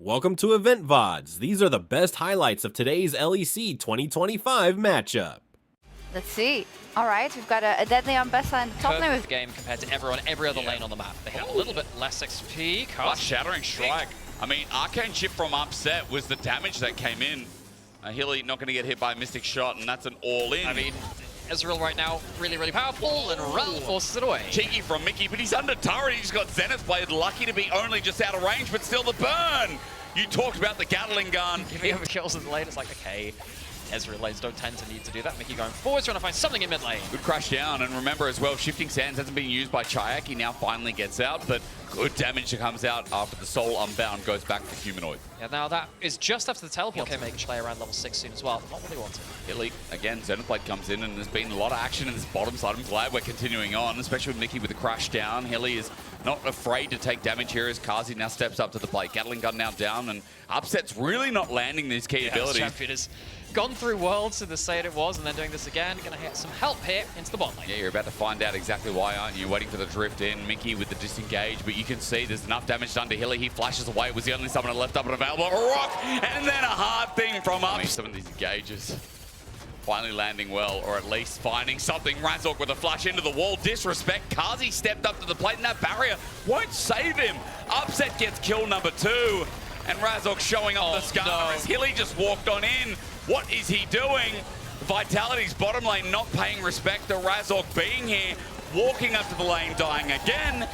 Welcome to Loleventvods. These are the best highlights of today's LEC 2025 matchup. Let's see. All right, we've got a Deadly on Bessa in the top lane. Perfect game compared to every other lane on the map. They have a little bit less XP. Shattering Strike. I mean, Arcane Chip from Upset was the damage that came in. Hilly not going to get hit by a Mystic Shot, and that's an all-in. I mean, Ezreal right now, really, really powerful, and Ral forces it away. Cheeky from Mickey, but he's under turret. He's got Zenith Blade, lucky to be only just out of range, but still the burn. You talked about the Gatling gun. Giving over kills in the lane, it's like, okay, Ezreal lanes don't tend to need to do that. Mickey going forward, trying to find something in mid lane. Good crash down, and remember as well, Shifting Sands hasn't been used by Chayak. He now finally gets out, but good damage that comes out after the Soul Unbound goes back for Humanoid. Yeah, now that is just after the teleport. Okay, make play around level 6 soon as well. Not what they wanted. Hilly, again, Zenith Blade comes in, and there's been a lot of action in this bottom side. I'm glad we're continuing on, especially with Mickey with the crash down. Hilly is not afraid to take damage here as Kazi now steps up to the plate. Gatling gun now down, and Upset's really not landing these key abilities. Champion has gone through Worlds to the state it was, and then doing this again. Gonna get some help here into the bot lane. Yeah, you're about to find out exactly why, aren't you? Waiting for the drift in. Mickey with the disengage, but you can see there's enough damage done to Hilly. He flashes away. It was the only summoner left up and available. A rock, and then a hard thing from up. Some of these engages finally landing well, or at least finding something. Razork with a flash into the wall. Disrespect. Kazi stepped up to the plate, and that barrier won't save him. Upset gets kill number 2, and Razork showing up the scar as Hilly just walked on in. What is he doing? Vitality's bottom lane not paying respect to Razork being here, walking up to the lane, dying again.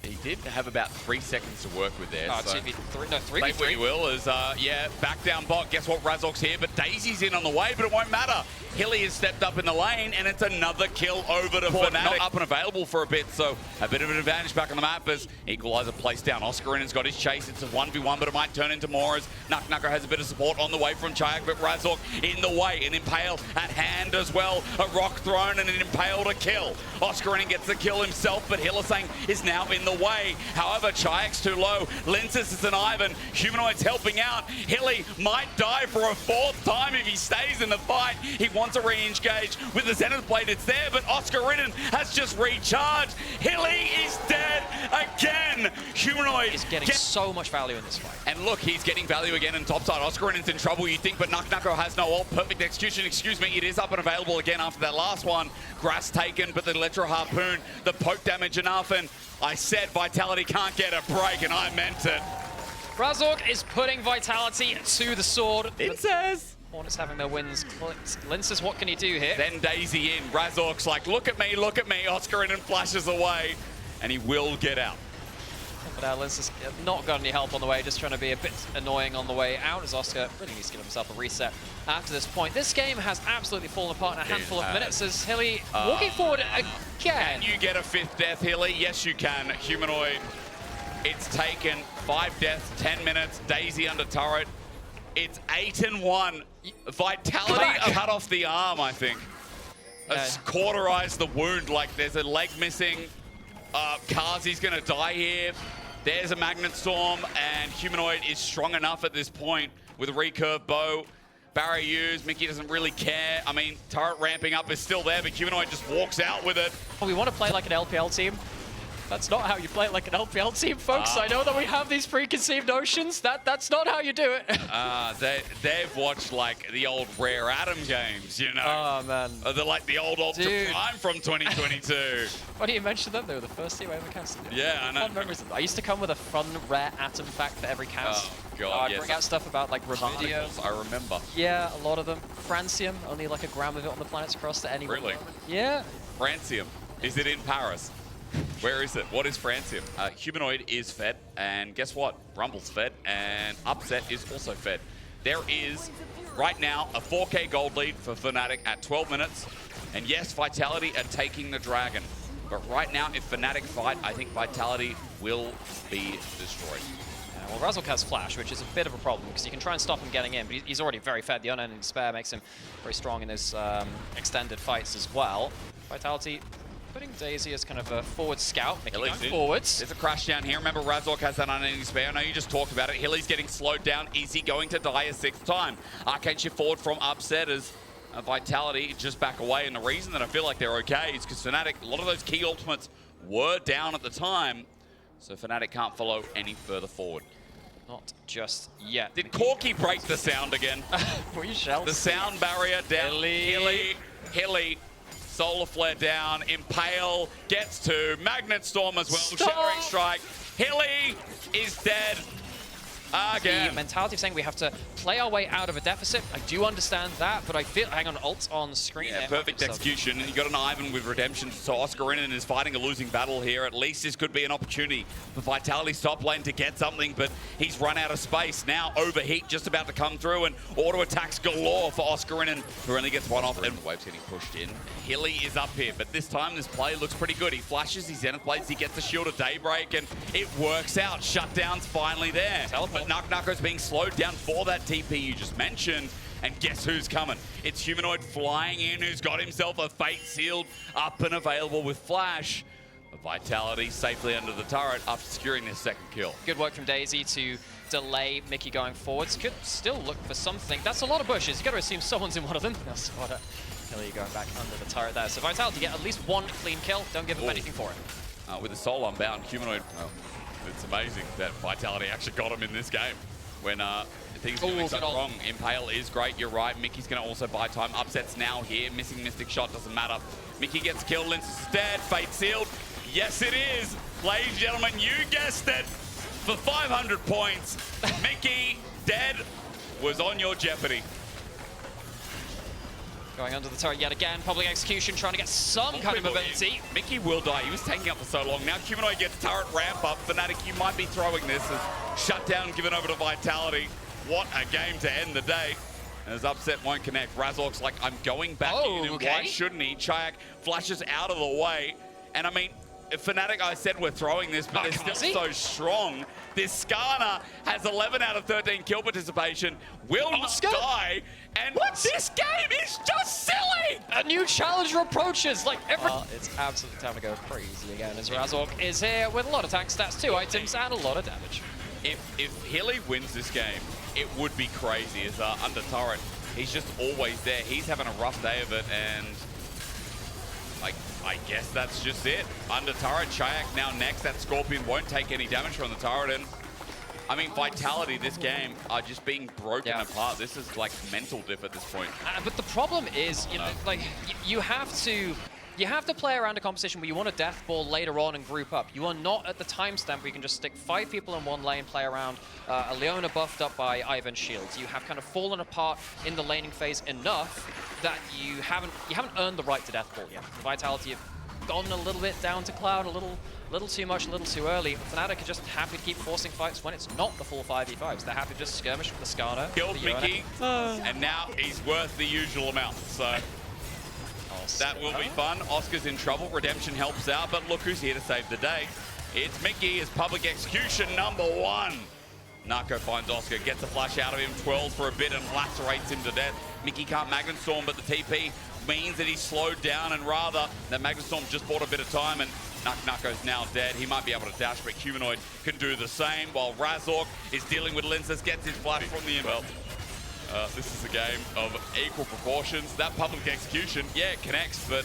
He did have about 3 seconds to work with there. Oh, so 2v3, no, 3v3. Take what you will, as, yeah, back down bot. Guess what? Razork's here, but Daisy's in on the way, but it won't matter. Hilly has stepped up in the lane, and it's another kill over to Fnatic. Not up and available for a bit, so a bit of an advantage back on the map as Equalizer placed down. Oscarinen's got his chase. It's a 1v1, but it might turn into more as Nucker has a bit of support on the way from Chayak, but Razork in the way. An Impale at hand as well. A rock thrown and an Impale to kill. Oscarinen gets the kill himself, but Hylissang is now in the way. However, Chayak's too low. Lensis is an Ivan. Humanoid's helping out. Hilly might die for a 4th time if he stays in the fight. He wants a re-engage with the Zenith Blade. It's there, but Oscarinen has just recharged. Hilly is dead again. Humanoid is getting so much value in this fight. And look, he's getting value again in topside. Oscarinen's in trouble, you think, but Nucko has no ult. Perfect execution, excuse me. It is up and available again after that last one. Grass taken, but the Electro Harpoon, the poke damage enough, and I said Vitality can't get a break, and I meant it. Razork is putting Vitality to the sword. It says. Hornets having their wins clicked. Linces, what can he do here? Then Daisy in. Razork's like, look at me, look at me. Oscarinen flashes away, and he will get out. But Linces not got any help on the way, just trying to be a bit annoying on the way out, as Oscar really needs to give himself a reset after this point. This game has absolutely fallen apart in a handful of minutes as Hilly walking forward again. Can you get a 5th death, Hilly? Yes, you can. Humanoid. It's taken 5 deaths, 10 minutes. Daisy under turret. It's 8-1. Vitality cut off the arm, I think. Cauterized the wound, like there's a leg missing. Kazi's gonna die here. There's a Magnet Storm, and Humanoid is strong enough at this point with a recurve bow. Barrier used, Mickey doesn't really care. I mean, turret ramping up is still there, but Humanoid just walks out with it. Well, we want to play like an LPL team. That's not how you play like an LPL team, folks. I know that we have these preconceived notions. That's not how you do it. They've watched like the old Rare Atom games, you know. Oh man. They're like the old Ultra Prime from 2022. Why do you mention them? They were the first team I ever casted. Yeah, I know. Fun memories. I used to come with a fun Rare Atom fact for every cast. Oh god, I'd bring out stuff about like Revidio. I remember. Yeah, a lot of them. Francium, only like a gram of it on the planet's crossed at any Really? moment. Yeah. Francium. Is it in Paris? Where is it? What is Francium? Humanoid is fed, and guess what? Rumble's fed, and Upset is also fed. There is, right now, a 4K gold lead for Fnatic at 12 minutes. And yes, Vitality are taking the Dragon. But right now, if Fnatic fight, I think Vitality will be destroyed. Well, Razork has Flash, which is a bit of a problem, because you can try and stop him getting in, but he's already very fed. The Unending Despair makes him very strong in his extended fights as well. Vitality putting Daisy as kind of a forward scout, Mickey going forwards. There's a crash down here. Remember, Razork has that Unending Despair. I know you just talked about it. Hilly's getting slowed down. Is he going to die a 6th time? Arcane shift forward from Upset as Vitality just back away. And the reason that I feel like they're okay is because Fnatic, a lot of those key ultimates were down at the time. So Fnatic can't follow any further forward. Not just yet. Did Corky break the sound again? We shall The see. sound barrier down. Hilly. Solar Flare down. Impale gets to. Magnet Storm as well. Stop. Shattering Strike. Hilly is dead. Again. The mentality of saying we have to play our way out of a deficit. I do understand that, but I feel, hang on, ult on screen. Yeah, perfect execution. And you got an Ivan with Redemption, so Oscarinen is fighting a losing battle here. At least this could be an opportunity for Vitality's top lane to get something, but he's run out of space. Now Overheat just about to come through, and auto attacks galore for Oscarinen, who only gets one off, and Wave's getting pushed in. Hilly is up here, but this time this play looks pretty good. He flashes his Zenith Blades, he gets the Shield of Daybreak, and it works out. Shutdown's finally there. But Nucko's being slowed down for that TP you just mentioned. And guess who's coming? It's Humanoid flying in, who's got himself a Fate Sealed up and available with Flash. Vitality safely under the turret after securing their second kill. Good work from Daisy to delay Mickey going forwards. Could still look for something. That's a lot of bushes. You got to assume someone's in one of them. That's what Hilly going back under the turret there. So Vitality get at least one clean kill. Don't give him anything for it. With the soul unbound, Humanoid, it's amazing that Vitality actually got him in this game. When things are going so wrong, Impale is great, you're right. Mickey's going to also buy time. Upsets now here. Missing Mystic Shot doesn't matter. Mickey gets killed. Lince is dead. Fate Sealed. Yes, it is. Ladies and gentlemen, you guessed it. For 500 points, Mickey dead was on your jeopardy. Going under the turret yet again. Public execution trying to get some kind of mobility. Mickey will die. He was taking up for so long. Now Humanoid gets turret ramp up. Fnatic, you might be throwing this as Shutdown given over to Vitality. What a game to end the day. As Upset won't connect. Razork's like, I'm going back in, and why shouldn't he? Chayak flashes out of the way. And I mean, Fnatic, I said we're throwing this, but they're still so strong. This Skarner has 11 out of 13 kill participation, will not die, and this game is just silly! A new challenger approaches, like every... it's absolutely time to go crazy again, as Razork is here with a lot of tank stats, 2 items, and a lot of damage. If Hilly wins this game, it would be crazy as under turret. He's just always there. He's having a rough day of it, and I guess that's just it. Under turret, Chayak now next. That Scorpion won't take any damage from the turret, and I mean, Vitality this game are just being broken apart. This is like mental diff at this point. But the problem is, you know, like you have to play around a competition where you want a death ball later on and group up. You are not at the timestamp where you can just stick 5 people in one lane, play around a Leona buffed up by Ivan Shields. You have kind of fallen apart in the laning phase enough that you haven't earned the right to death ball yet. Vitality have gone a little bit down to Cloud, a little too much, a little too early. Fnatic are just happy to keep forcing fights when it's not the full 5v5s. They're happy to just skirmish with the Skarner. Killed Mickey, and now he's worth the usual amount. So that will be fun. Oscar's in trouble. Redemption helps out, but look who's here to save the day. It's Mickey, his public execution #1. Narco finds Oscar, gets a flash out of him, 12 for a bit, and lacerates him to death. Mickey can't Magnet Storm, but the TP means that he's slowed down, and rather that Magnet Storm just bought a bit of time, and Nucko's now dead. He might be able to dash, but Humanoid can do the same, while Razork is dealing with Linces, gets his flash from the inbound. This is a game of equal proportions. That public execution, yeah, it connects, but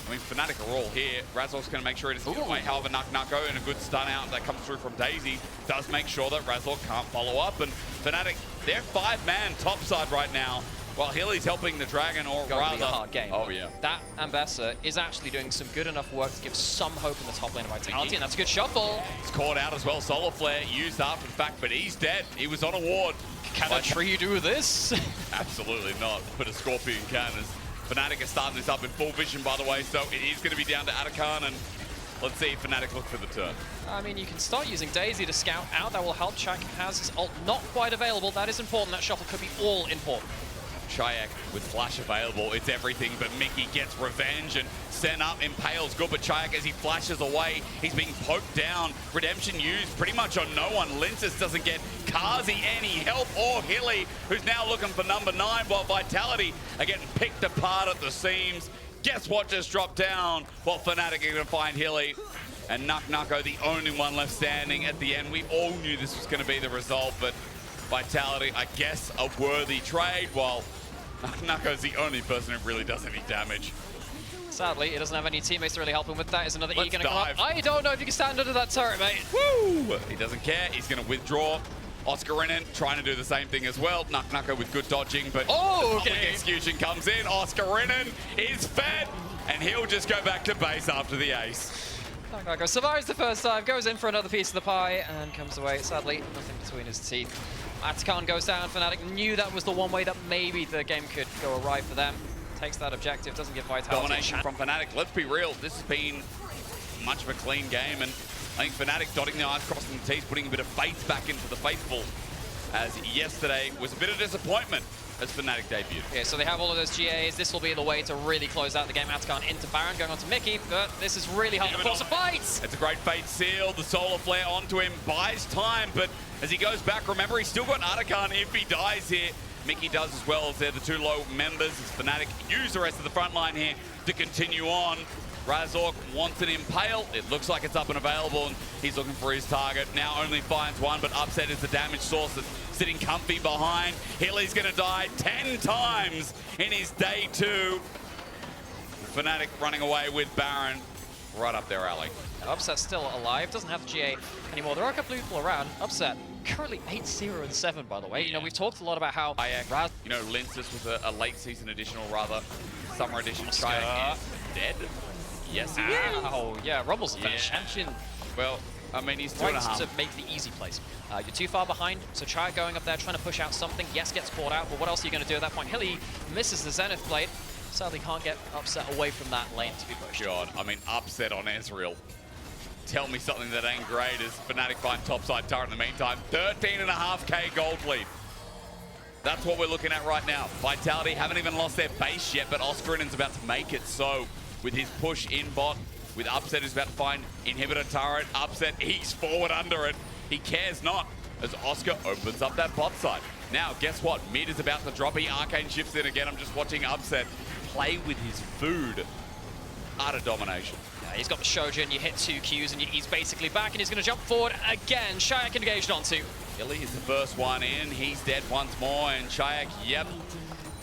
I mean, Fnatic are all here. Razork's going to make sure it is get away. However, Nucko and a good stun out that comes through from Daisy does make sure that Razork can't follow up. And Fnatic, they're 5-man topside right now, while Hilly's helping the Dragon, or rather... Be a hard game. Oh, yeah. That Ambessa is actually doing some good enough work to give some hope in the top lane of Vitality, and that's a good shuffle. He's caught out as well. Solar Flare used up, in fact, but he's dead. He was on a ward. Can a tree do this? Absolutely not, but a Scorpion can. As Fnatic are starting this up in full vision, by the way, so it is going to be down to Atakan, and let's see if Fnatic look for the turn. I mean, you can start using Daisy to scout out. That will help. Chayak has his ult not quite available. That is important. That shuffle could be all important. Chayak with flash available, it's everything, but Mickey gets revenge and sent up, impales good, but Chayak as he flashes away, he's being poked down. Redemption used pretty much on no one. Linces doesn't get Kazi any help, or Hilly, who's now looking for #9, while Vitality are getting picked apart at the seams. Guess what just dropped down? Well, Fnatic are going to find Hilly, and Nucko the only one left standing at the end. We all knew this was going to be the result, but Vitality, I guess, a worthy trade, while Nucko's the only person who really does any damage. Sadly, he doesn't have any teammates to really help him with that. Is another E going to come up? I don't know if you can stand under that turret, mate. Woo! He doesn't care. He's going to withdraw. Oscarinen trying to do the same thing as well. Nucka with good dodging, but Oh, the public okay. execution comes in. Oscarinen is fed, and he'll just go back to base after the ace. Nucka survives the first time, goes in for another piece of the pie, and comes away. Sadly, nothing between his teeth. Atakan goes down. Fnatic knew that was the one way that maybe the game could go awry for them. Takes that objective, doesn't get Vitality. Domination from Fnatic. Let's be real, this has been much of a clean game, and I think Fnatic dotting the I's, crossing the T's, putting a bit of faith back into the faithful, as yesterday was a bit of disappointment as Fnatic debuted. Yeah, so they have all of those GAs. This will be the way to really close out the game. Atakan into Baron, going on to Mickey, but this is really hard to force a fight. It's a great Fate seal. The Solar Flare onto him, buys time, but as he goes back, remember, he's still got Atakan if he dies here. Mickey does as well, as they're the two low members. As Fnatic use the rest of the front line here to continue on. Razork wants an Impale. It looks like it's up and available, and he's looking for his target. Now only finds one, but Upset is the damage source that's sitting comfy behind. Hilly's going to die 10 times in his day 2. Fnatic running away with Baron right up their alley. Upset's still alive, doesn't have the GA anymore. There are a couple of people around. Upset currently 8-0 and 7, by the way. You know, we've talked a lot about how Raz, you know, Linces was a late season additional, rather summer edition. Shayak is dead. Yes, he is. Oh, yeah, Rumble's the Yeah. champion. Well, I mean, he's Right 2.5. to make the easy plays. You're too far behind, so try going up there, trying to push out something. Yes, gets caught out, but what else are you going to do at that point? Hilly misses the Zenith Blade. Sadly, can't get Upset away from that lane to be pushed. God, I mean, Upset on Ezreal. Tell me something that ain't great as Fnatic find topside turret in the meantime. 13.5k gold lead. That's what we're looking at right now. Vitality haven't even lost their base yet, but Oscarinen's about to make it so. With his push in bot, with Upset who's about to find inhibitor turret. Upset eats forward under it. He cares not as Oscar opens up that bot side. Now, guess what? Mid is about to drop. He Arcane shifts in again. I'm just watching Upset play with his food. Utter domination. Yeah, he's got the Shojin, you hit 2 Qs, and he's basically back, and he's going to jump forward again. Shayak engaged onto. Hilly is the first one in. He's dead once more, and Shayak, yep.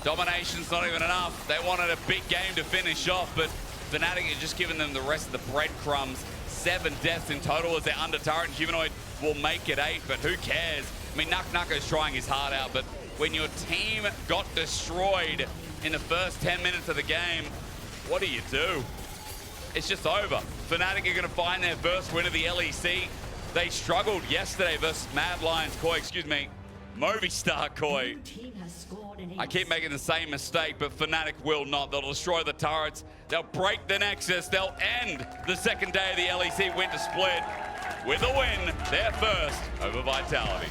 Domination's not even enough. They wanted a big game to finish off, but Fnatic are just giving them the rest of the breadcrumbs. 7 deaths in total as they're under turret, and Humanoid will make it 8, but who cares? I mean, Nucka's trying his heart out, but when your team got destroyed in the first 10 minutes of the game, what do you do? It's just over. Fnatic are going to find their first win of the LEC. They struggled yesterday versus Mad Lions Koi, Movistar Koi. I keep making the same mistake, but Fnatic will not. They'll destroy the turrets. They'll break the Nexus. They'll end the second day of the LEC Winter Split with a win, their first over Vitality.